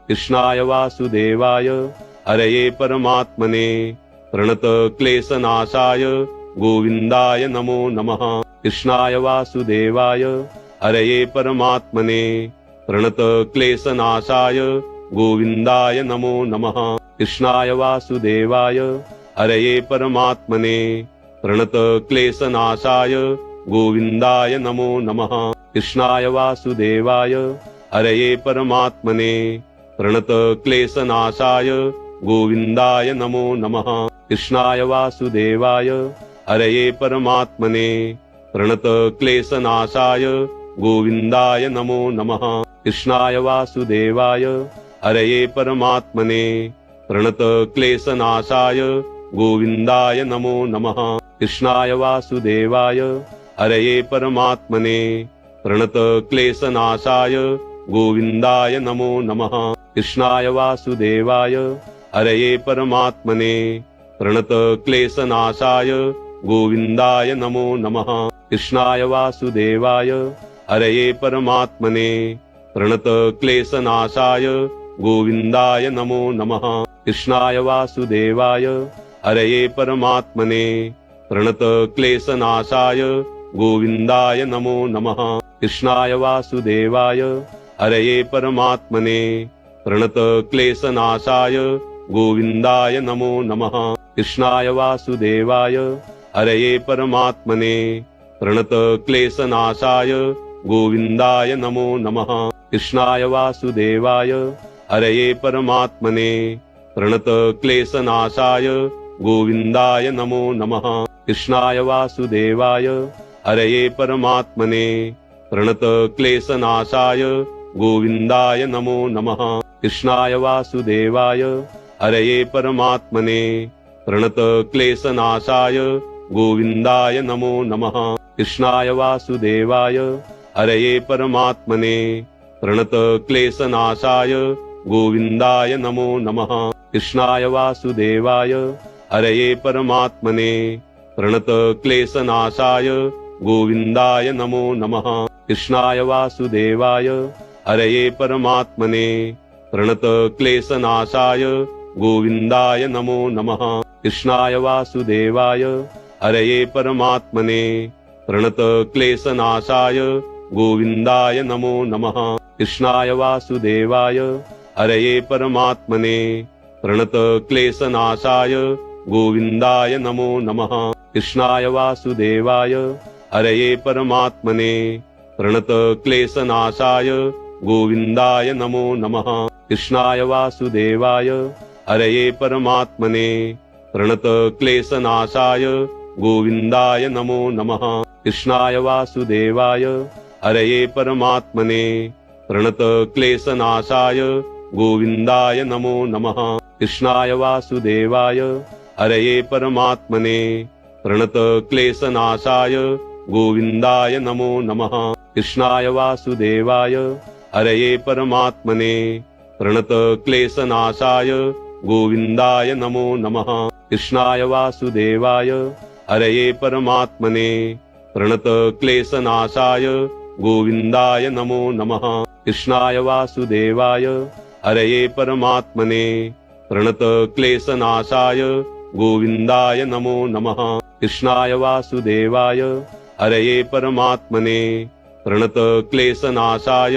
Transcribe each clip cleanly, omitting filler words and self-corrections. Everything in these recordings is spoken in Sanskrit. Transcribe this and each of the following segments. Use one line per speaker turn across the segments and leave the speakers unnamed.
कृष्णाय वासुदेवाय हरये परमात्मने प्रणतक्लेशनाशाय गोविन्दाय नमो नमः। कृष्णाय वासुदेवाय हरये परमात्मने प्रणतक्लेशनाशाय गोविन्दाय नमो नमः। कृष्णाय वासुदेवाय हरये परमात्मने प्रणतक्लेशनाशाय गोविन्दाय नमो नमः। कृष्णाय वासुदेवाय हरये परमात्मने प्रणतक्लेशनाशाय गोविन्दाय नमो नमः। कृष्णाय वासुदेवाय हरये परमात्मने प्रणतक्लेशनाशाय गोविन्दाय नमो नमः। कृष्णाय वासुदेवाय हरये परमात्मने प्रणतक्लेशनाशाय गोविन्दाय नमो नमः। कृष्णाय वासुदेवाय हरये परमात्मने प्रणतक्लेशनाशाय गोविन्दाय नमो नमः। कृष्णाय वासुदेवाय हरये परमात्मने प्रणतक्लेशनाशाय गोविन्दाय नमो नमः। कृष्णाय वासुदेवाय हरये परमात्मने प्रणतक्लेशनाशाय गोविन्दाय नमो नमः। कृष्णाय वासुदेवाय हरये परमात्मने प्रणतक्लेशनाशाय गोविन्दाय नमो नमः। कृष्णाय वासुदेवाय हरये परमात्मने प्रणतक्लेशनाशाय गोविन्दाय नमो नमः। कृष्णाय वासुदेवाय हरये परमात्मने प्रणतक्लेशनाशाय गोविन्दाय नमो नमः। कृष्णाय वासुदेवाय हरये परमात्मने प्रणतक्लेशनाशाय गोविन्दाय नमो नमः। कृष्णाय वासुदेवाय हरये परमात्मने प्रणतक्लेशनाशाय गोविन्दाय नमो नमः। कृष्णाय वासुदेवाय हरये परमात्मने प्रणतक्लेशनाशाय गोविन्दाय नमो नमः। कृष्णाय वासुदेवाय हरये परमात्मने प्रणतक्लेशनाशाय गोविन्दाय नमो नमः। कृष्णाय वासुदेवाय हरये परमात्मने प्रणतक्लेशनाशाय गोविन्दाय नमो नमः। कृष्णाय वासुदेवाय हरये परमात्मने प्रणतक्लेशनाशाय गोविन्दाय नमो नमः। कृष्णाय वासुदेवाय हरये परमात्मने प्रणतक्लेशनाशाय गोविन्दाय नमो नमः। कृष्णाय वासुदेवाय हरये परमात्मने प्रणतक्लेशनाशाय गोविन्दाय नमो नमः। कृष्णाय वासुदेवाय हरये परमात्मने प्रणतक्लेशनाशाय गोविन्दाय नमो नमः। कृष्णाय वासुदेवाय हरये परमात्मने प्रणतक्लेशनाशाय गोविन्दाय नमो नमः। कृष्णाय वासुदेवाय हरये परमात्मने प्रणतक्लेशनाशाय गोविन्दाय नमो नमः। कृष्णाय वासुदेवाय हरये परमात्मने प्रणतक्लेशनाशाय गोविन्दाय नमो नमः। कृष्णाय वासुदेवाय हरये परमात्मने प्रणतक्लेशनाशाय गोविन्दाय नमो नमः। कृष्णाय वासुदेवाय हरये परमात्मने प्रणतक्लेशनाशाय गोविन्दाय नमो नमः। कृष्णाय वासुदेवाय हरये परमात्मने प्रणतक्लेशनाशाय गोविन्दाय नमो नमः। कृष्णाय वासुदेवाय हरये परमात्मने प्रणतक्लेशनाशाय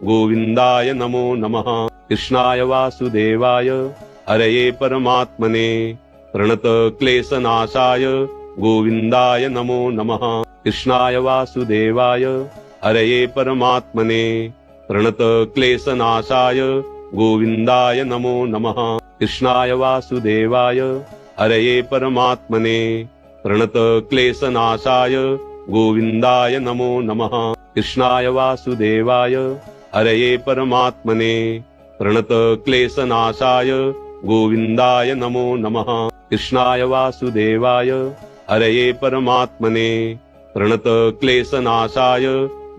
गोविन्दाय नमो नमः। कृष्णाय वासुदेवाय हरये परमात्मने प्रणतक्लेशनाशाय गोविन्दाय नमो नमः। कृष्णाय वासुदेवाय हरये परमात्मने प्रणतक्लेशनाशाय गोविन्दाय नमो नमः। कृष्णाय वासुदेवाय हरये परमात्मने प्रणतक्लेशनाशाय गोविन्दाय नमो नमः। कृष्णाय वासुदेवाय हरये परमात्मने प्रणतक्लेशनाशाय गोविन्दाय नमो नमः। कृष्णाय वासुदेवाय हरये परमात्मने प्रणतक्लेशनाशाय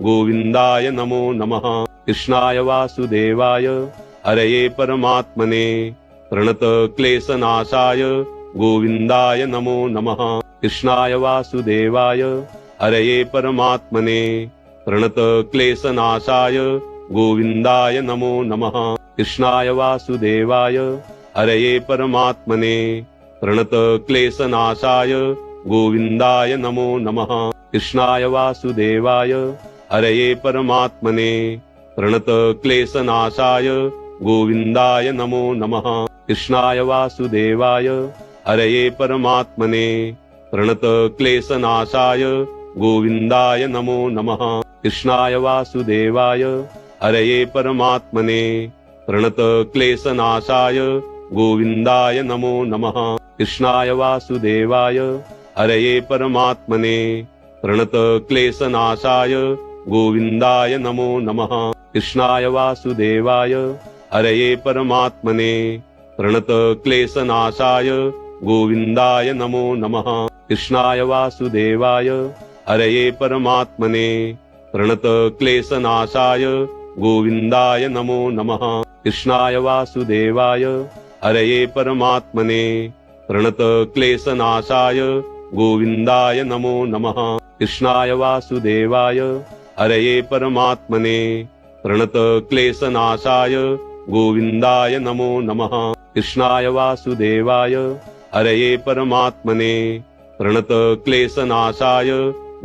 गोविन्दाय नमो नमः। कृष्णाय वासुदेवाय हरये परमात्मने प्रणतक्लेशनाशाय गोविन्दाय नमो नमः। कृष्णाय वासुदेवाय हरये परमात्मने प्रणतक्लेशनाशाय गोविन्दाय नमो नमः। कृष्णाय वासुदेवाय हरये परमात्मने प्रणतक्लेशनाशाय गोविन्दाय नमो नमः कृष्णाय वासुदेवाय हरये परमात्मने प्रणतक्लेशनाशाय गोविन्दाय नमो नमः कृष्णाय वासुदेवाय हरये परमात्मने प्रणतक्लेशनाशाय गोविन्दाय नमो नमः कृष्णाय वासुदेवाय हरये परमात्मने प्रणतक्लेशनाशाय गोविन्दाय नमो नमः कृष्णाय वासुदेवाय हरये परमात्मने प्रणतक्लेशनाशाय गोविन्दाय नमो नमः कृष्णाय वासुदेवाय हरये परमात्मने प्रणतक्लेशनाशाय गोविन्दाय नमो नमः कृष्णाय वासुदेवाय हरये परमात्मने प्रणतक्लेशनाशाय गोविन्दाय नमो नमः कृष्णाय वासुदेवाय हरये परमात्मने प्रणतक्लेशनाशाय गोविन्दाय नमो नमः कृष्णाय वासुदेवाय हरये परमात्मने प्रणतक्लेशनाशाय गोविन्दाय नमो नमः कृष्णाय वासुदेवाय हरये परमात्मने प्रणतक्लेशनाशाय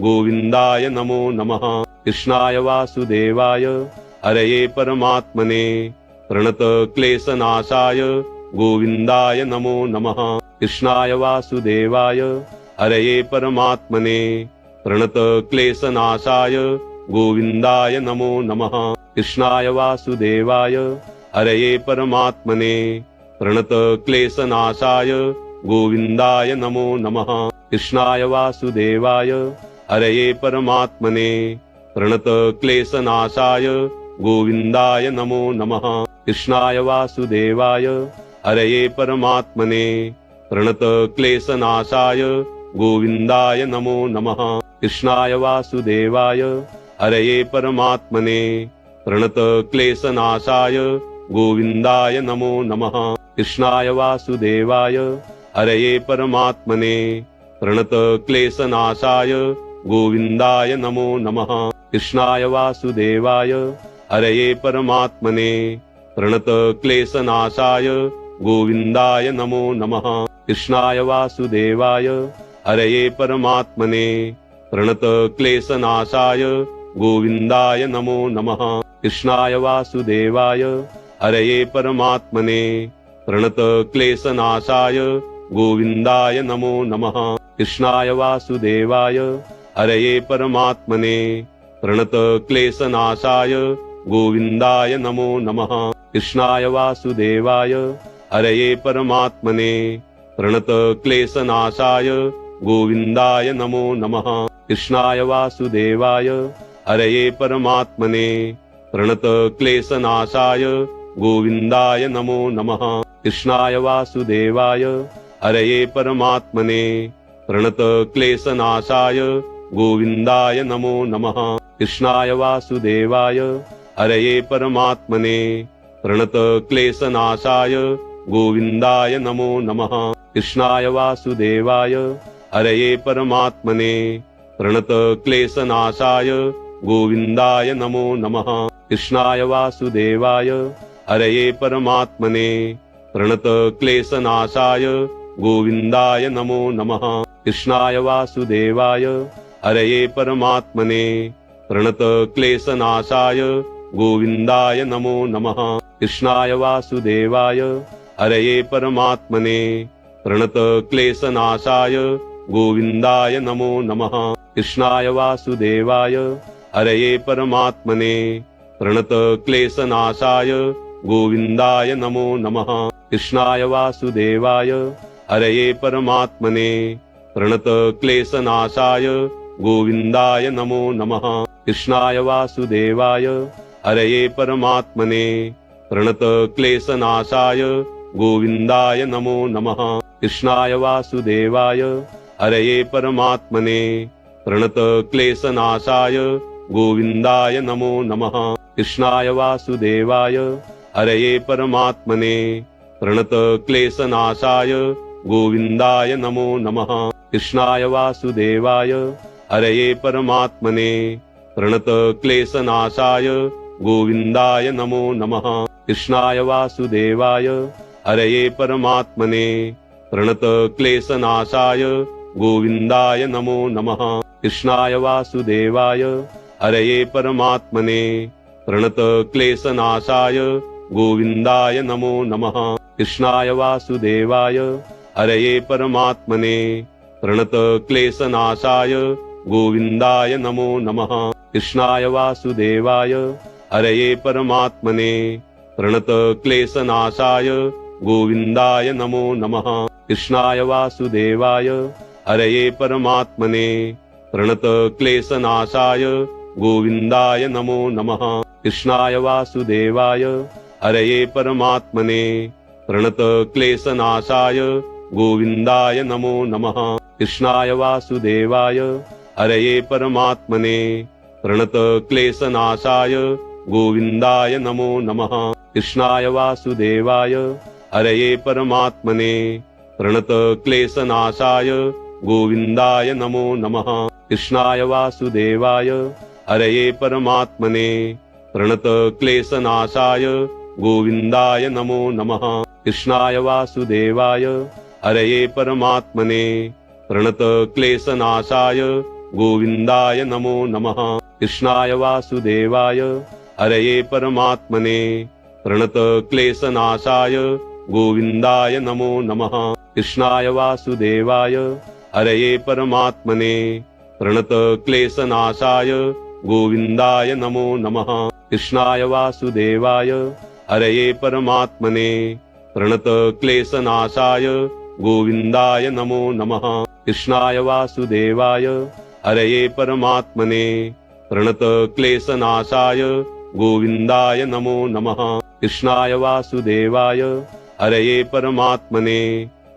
गोविन्दाय नमो नमः कृष्णाय वासुदेवाय हरये परमात्मने प्रणतक्लेशनाशाय गोविन्दाय नमो नमः कृष्णाय वासुदेवाय हरये परमात्मने प्रणतक्लेशनाशाय गोविन्दाय नमो नमः कृष्णाय वासुदेवाय हरये परमात्मने प्रणतक्लेशनाशाय गोविन्दाय नमो नमः कृष्णाय वासुदेवाय हरये परमात्मने प्रणतक्लेशनाशाय गोविन्दाय नमो नमः कृष्णाय वासुदेवाय हरये परमात्मने प्रणतक्लेशनाशाय गोविन्दाय नमो नमः कृष्णाय वासुदेवाय हरये परमात्मने प्रणतक्लेशनाशाय गोविन्दाय नमो नमः कृष्णाय वासुदेवाय हरये परमात्मने प्रणतक्लेशनाशाय गोविन्दाय नमो नमः कृष्णाय वासुदेवाय हरये परमात्मने प्रणतक्लेशनाशाय गोविन्दाय नमो नमः कृष्णाय वासुदेवाय हरये परमात्मने प्रणतक्लेशनाशाय गोविन्दाय नमो नमः कृष्णाय वासुदेवाय हरये परमात्मने प्रणतक्लेशनाशाय गोविन्दाय नमो नमः कृष्णाय वासुदेवाय हरये परमात्मने प्रणतक्लेशनाशाय गोविन्दाय नमो नमः कृष्णाय वासुदेवाय हरये परमात्मने प्रणतक्लेशनाशाय गोविन्दाय नमो नमः कृष्णाय वासुदेवाय हरये परमात्मने प्रणतक्लेशनाशाय गोविन्दाय नमो नमः कृष्णाय वासुदेवाय हरये परमात्मने प्रणतक्लेशनाशाय गोविन्दाय नमो नमः कृष्णाय वासुदेवाय हरये परमात्मने प्रणतक्लेशनाशाय गोविन्दाय नमो नमः कृष्णाय वासुदेवाय हरये परमात्मने प्रणतक्लेशनाशाय गोविन्दाय नमो नमः कृष्णाय वासुदेवाय हरये परमात्मने प्रणतक्लेशनाशाय गोविन्दाय नमो नमः कृष्णाय वासुदेवाय हरये परमात्मने प्रणतक्लेशनाशाय गोविन्दाय नमो नमः कृष्णाय वासुदेवाय हरये परमात्मने प्रणतक्लेशनाशाय गोविन्दाय नमो नमः कृष्णाय वासुदेवाय हरये परमात्मने प्रणतक्लेशनाशाय गोविन्दाय नमो नमः कृष्णाय वासुदेवाय हरये परमात्मने प्रणतक्लेशनाशाय गोविन्दाय नमो नमः कृष्णाय वासुदेवाय हरये परमात्मने प्रणतक्लेशनाशाय गोविन्दाय नमो नमः कृष्णाय वासुदेवाय हरये परमात्मने प्रणतक्लेशनाशाय गोविन्दाय नमो नमः कृष्णाय वासुदेवाय हरये परमात्मने प्रणतक्लेशनाशाय गोविन्दाय नमो नमः कृष्णाय वासुदेवाय हरये परमात्मने प्रणतक्लेशनाशाय गोविन्दाय नमो नमः कृष्णाय वासुदेवाय हरये परमात्मने प्रणतक्लेशनाशाय गोविन्दाय नमो नमः कृष्णाय वासुदेवाय हरये परमात्मने प्रणतक्लेशनाशाय गोविन्दाय नमो नमः कृष्णाय वासुदेवाय हरये परमात्मने प्रणतक्लेशनाशाय गोविन्दाय नमो नमः कृष्णाय वासुदेवाय हरये परमात्मने प्रणतक्लेशनाशाय गोविन्दाय नमो नमः कृष्णाय वासुदेवाय हरये परमात्मने प्रणतक्लेशनाशाय गोविन्दाय नमो नमः कृष्णाय वासुदेवाय हरये परमात्मने प्रणतक्लेशनाशाय गोविन्दाय नमो नमः कृष्णाय वासुदेवाय हरये परमात्मने प्रणतक्लेशनाशाय गोविन्दाय नमो नमः कृष्णाय वासुदेवाय हरये परमात्मने प्रणतक्लेशनाशाय गोविन्दाय नमो नमः कृष्णाय वासुदेवाय हरये परमात्मने प्रणतक्लेशनाशाय गोविन्दाय नमो नमः कृष्णाय वासुदेवाय हरये परमात्मने प्रणतक्लेशनाशाय गोविन्दाय नमो नमः कृष्णाय वासुदेवाय हरये परमात्मने प्रणतक्लेशनाशाय गोविन्दाय नमो नमः कृष्णाय वासुदेवाय हरये परमात्मने प्रणतक्लेशनाशाय गोविन्दाय नमो नमः कृष्णाय वासुदेवाय हरये परमात्मने प्रणतक्लेशनाशाय गोविन्दाय नमो नमः कृष्णाय वासुदेवाय हरये परमात्मने प्रणतक्लेशनाशाय गोविन्दाय नमो नमः कृष्णाय वासुदेवाय हरये परमात्मने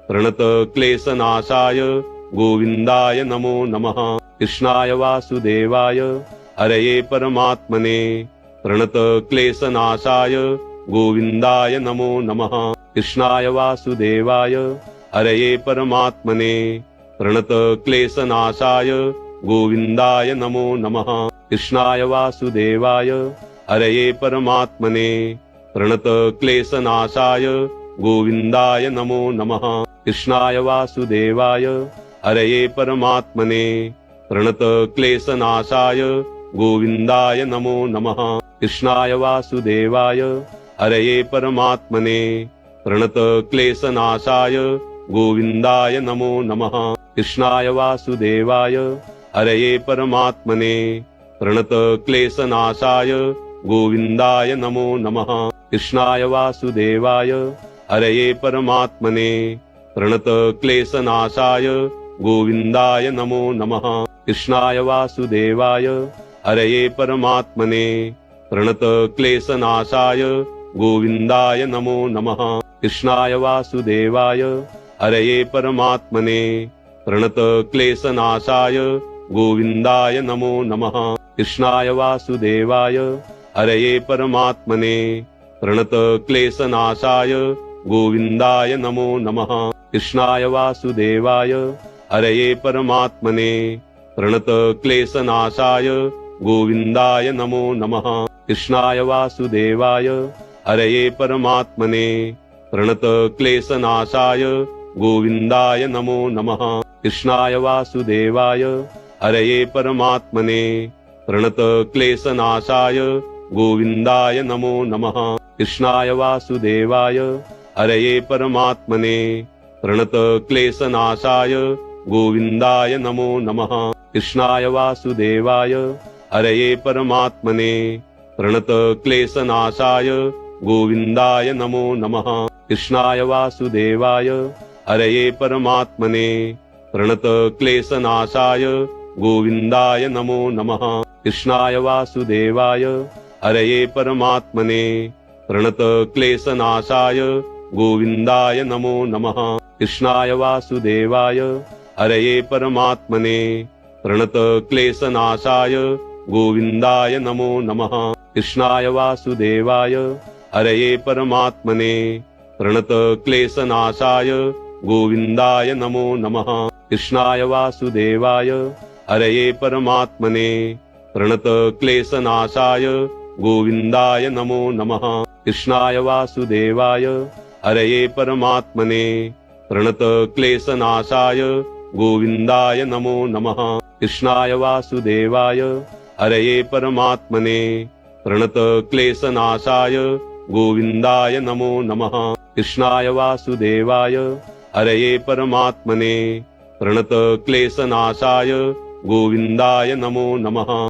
प्रणतक्लेशनाशाय गोविन्दाय नमो नमः कृष्णाय वासुदेवाय हरये परमात्मने प्रणतक्लेशनाशाय गोविन्दाय नमो नमः कृष्णाय वासुदेवाय हरये परमात्मने प्रणतक्लेशनाशाय गोविन्दाय नमो नमः कृष्णाय वासुदेवाय हरये परमात्मने प्रणतक्लेशनाशाय गोविन्दाय नमो नमः कृष्णाय वासुदेवाय हरये परमात्मने प्रणतक्लेशनाशाय गोविन्दाय नमो नमः कृष्णाय वासुदेवाय हरये परमात्मने प्रणतक्लेशनाशाय गोविन्दाय नमो नमः कृष्णाय वासुदेवाय हरये परमात्मने प्रणतक्लेशनाशाय गोविन्दाय नमो नमः कृष्णाय वासुदेवाय हरये परमात्मने प्रणतक्लेशनाशाय गोविन्दाय नमो नमः कृष्णाय वासुदेवाय हरये परमात्मने प्रणतक्लेशनाशाय गोविन्दाय नमो नमः कृष्णाय वासुदेवाय हरये परमात्मने प्रणतक्लेशनाशाय गोविन्दाय नमो नमः कृष्णाय वासुदेवाय हरये परमात्मने प्रणतक्लेशनाशाय गोविन्दाय नमो नमः कृष्णाय वासुदेवाय हरये परमात्मने प्रणतक्लेशनाशाय गोविन्दाय नमो नमः कृष्णाय वासुदेवाय हरये परमात्मने प्रणतक्लेशनाशाय गोविन्दाय नमो नमः कृष्णाय वासुदेवाय हरये परमात्मने प्रणतक्लेशनाशाय गोविन्दाय नमो नमः कृष्णाय वासुदेवाय हरये परमात्मने प्रणतक्लेशनाशाय गोविन्दाय नमो नमः कृष्णाय वासुदेवाय हरये परमात्मने प्रणतक्लेशनाशाय गोविन्दाय नमो नमः कृष्णाय वासुदेवाय हरये परमात्मने प्रणतक्लेशनाशाय गोविन्दाय नमो नमः कृष्णाय वासुदेवाय हरये परमात्मने प्रणतक्लेशनाशाय गोविन्दाय नमो नमः कृष्णाय वासुदेवाय हरये परमात्मने प्रणतक्लेशनाशाय गोविन्दाय नमो नमः कृष्णाय वासुदेवाय हरये परमात्मने प्रणतक्लेशनाशाय गोविन्दाय नमो नमः कृष्णाय वासुदेवाय हरये परमात्मने प्रणतक्लेशनाशाय गोविन्दाय नमो नमः कृष्णाय वासुदेवाय हरये परमात्मने प्रणतक्लेशनाशाय गोविन्दाय नमो नमः कृष्णाय वासुदेवाय हरये परमात्मने प्रणतक्लेशनाशाय गोविन्दाय नमो नमः कृष्णाय वासुदेवाय हरये परमात्मने प्रणतक्लेशनाशाय गोविन्दाय नमो नमः।